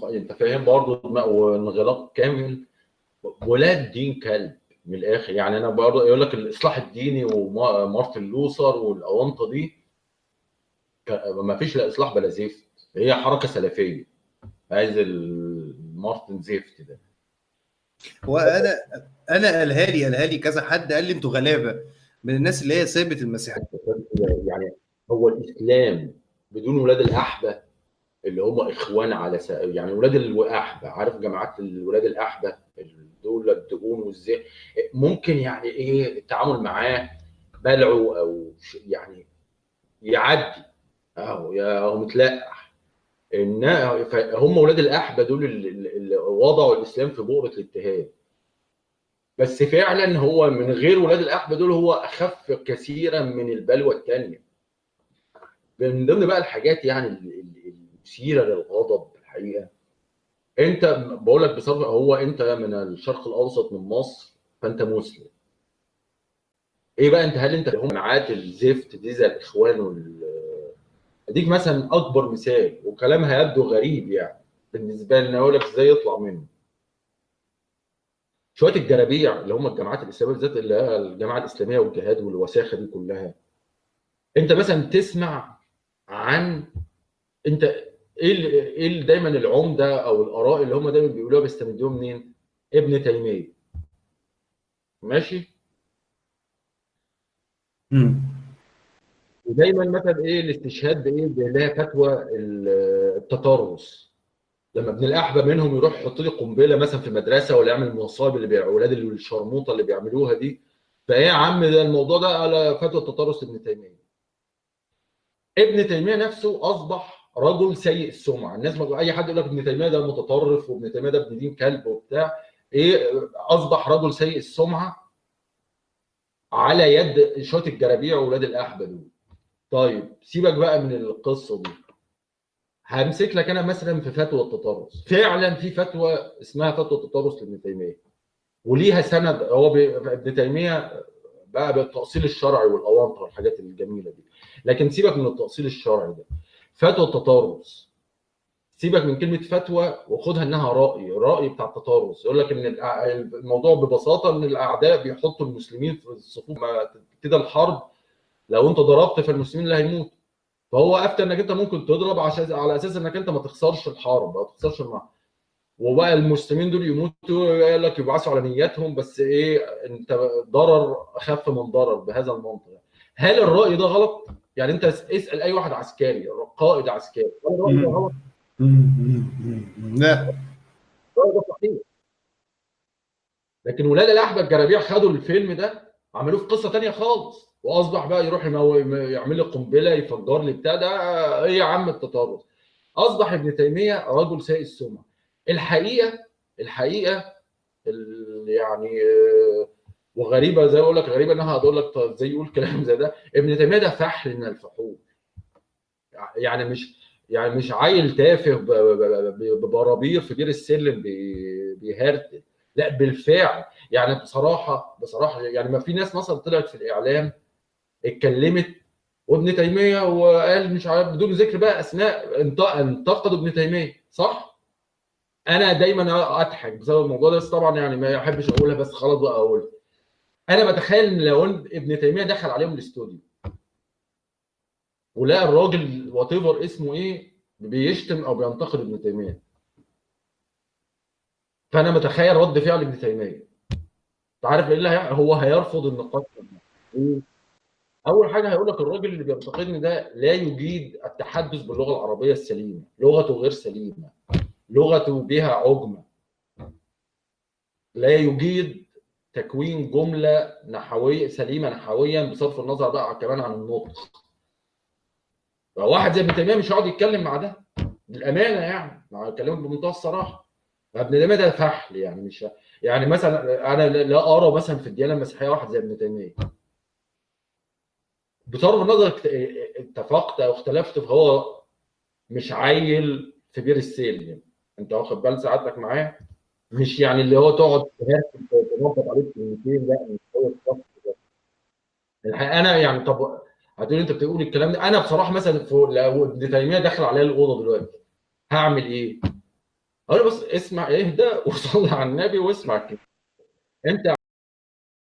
انت فاهم برضه، وانغلاق كامل. ولاد دين كلب من الاخر يعني. انا برضه يقول لك الاصلاح الديني ومارتن لوثر والاونطه دي، ما فيش لا اصلاح بلا زفت، هي حركه سلفيه. عايز مارتن زفت ده. وانا قالها لي كذا حد، قال لي انتوا غلابه من الناس اللي هي سابت المسيحيه. يعني هو الاسلام بدون ولاد الاحبه اللي هم اخوان على يعني ولاد الاحبه، عارف جماعات الولاد الاحبه دول الدقون وازاي ممكن يعني ايه التعامل معاه، بلعه او يعني يعدي اهو هو متلقح. ان هم ولاد الاحبه دول اللي وضعوا الاسلام في بؤره الاتهام. بس فعلا هو من غير ولاد الاحبه دول هو اخف كثيرا من البلوى الثانيه. من ضمن بقى الحاجات يعني المثيره للغضب الحقيقه، انت بقول لك بصرف، هو انت من الشرق الاوسط من مصر فانت مسلم. ايه بقى انت، هل انت هم جماعات الزفت دي زي الاخوان اديك مثلا اكبر مثال، وكلامها يبدو غريب يعني بالنسبه لنا، اقول لك ازاي يطلع منه. شويه الجرابيع اللي هم الجماعات الاسلاميه بالذات، اللي هي الجماعه الاسلاميه والجهاد والوساخه دي كلها، انت مثلا تسمع عن، انت ايه دايما العمده او الاراء اللي هم دايما بيقولوها بيستمدوها منين؟ ابن تيميه. ماشي. ودايما مثلا ايه الاستشهاد بايه، اللي هي فتوى التطرس. لما ابن الاحبه منهم يروح يحط لي قنبله مثلا في مدرسه، ولا يعمل المصايب اللي اولاد الشرموطه اللي بيعملوها دي، فايه يا عم ده الموضوع ده على فتوى التطرس ابن تيميه. ابن تيميه نفسه اصبح رجل سيء السمعه. الناس اي حد يقول لك ابن تيميه ده متطرف، وابن تيميه ده ابن دين كلب وبتاع، ايه اصبح رجل سيء السمعه على يد شويه الجرابيع واولاد الاحبه دول. طيب سيبك بقى من القصه دي، همسك لك انا مثلا في فتوى التطرس. فعلا في فتوى اسمها فتوى التطرس لابن تيميه، وليها سند. هو ابن تيميه بقى بالتاصيل الشرعي والاوانطه والحاجات الجميله دي، لكن سيبك من التاصيل الشرعي ده. فتوى التطرس، سيبك من كلمه فتوى وخدها انها راي بتاع التطرس. يقول لك ان الموضوع ببساطه ان الاعداء بيحطوا المسلمين في الصفوف، ما تبتدي الحرب لو انت ضربت فالمسلمين اللي هيموتوا. فهو افتى انك انت ممكن تضرب عشان على اساس انك انت ما تخسرش الحرب او تخسرش المعركه، وبقى المسلمين دول يموتوا، يقول لك يبعثوا على نياتهم، بس ايه انت ضرر اخف من ضرر بهذا المنطق. هل الراي ده غلط؟ يعني انت اسال اي واحد عسكري، قائد عسكري، هل الراي ده غلط؟ لا. الراي ده صحيح. لكن ولاد الاحبه الجرابيع خدوا الفيلم ده عملوه في قصه ثانيه خالص، واصبح بقى يروح يعمل لي قنبله، يفجر لي بتاع ده. ايه يا عم التطرف؟ اصبح ابن تيميه رجل سيء السمعه. الحقيقه يعني وغريبه، زي اقول لك غريبه انها هقول لك ازاي يقول كلام زي ده. ابن تيميه ده فحل من الفحول، يعني مش عيل تافه ببرابير في بير السلم بيهرتل. لا بالفعل يعني، بصراحه يعني، ما في ناس مثلا طلعت في الاعلام اتكلمت وابن تيميه وقال مش عارف، بدون ذكر بقى اسماء، انتقدوا ابن تيميه، صح؟ انا دايما اضحك بسبب الموضوع ده، بس طبعا يعني ما احبش اقولها، بس خلاص بقى اقولها. انا بتخيل ان لو ابن تيميه دخل عليهم الاستوديو ولقى الراجل وات ايفر اسمه ايه بيشتم او بينتقد ابن تيميه، فانا متخيل رد فعل ابن تيميه. انت عارف ايه اللي هو هيرفض النقاش. اول حاجه هيقول لك الراجل اللي بينتقدني ده لا يجيد التحدث باللغه العربيه السليمه، لغته غير سليمه، لغته بها عجمه، لا يجيد تكوين جمله نحويه سليمه نحويا، بصرف النظر بقى كمان عن النطق. واحد زي ابن تيميه مش هيقعد يتكلم مع ده بالامانه، يعني هكلمك بمنتهى الصراحه. ابن تيميه ده فحل يعني، مش يعني مثلا انا لا ارى مثلا في الديانه المسيحيه واحد زي ابن تيميه. بصرف النظر اتفقت او اختلفت، فهو مش عيل في بير السلم. انت واخد بال سعادتك معايا؟ مش يعني اللي هو تقعد تنظف عليك كلمتين، لا مش هو الشخص ده. الحقيقه انا يعني، طب هتقولي انت بتقول الكلام ده، انا بصراحه مثلا لو ابن تيميه دخل عليا الاوضه دلوقتي هعمل ايه؟ اقول له بص اسمع، اهدى وصلي على النبي واسمع الكلام. انت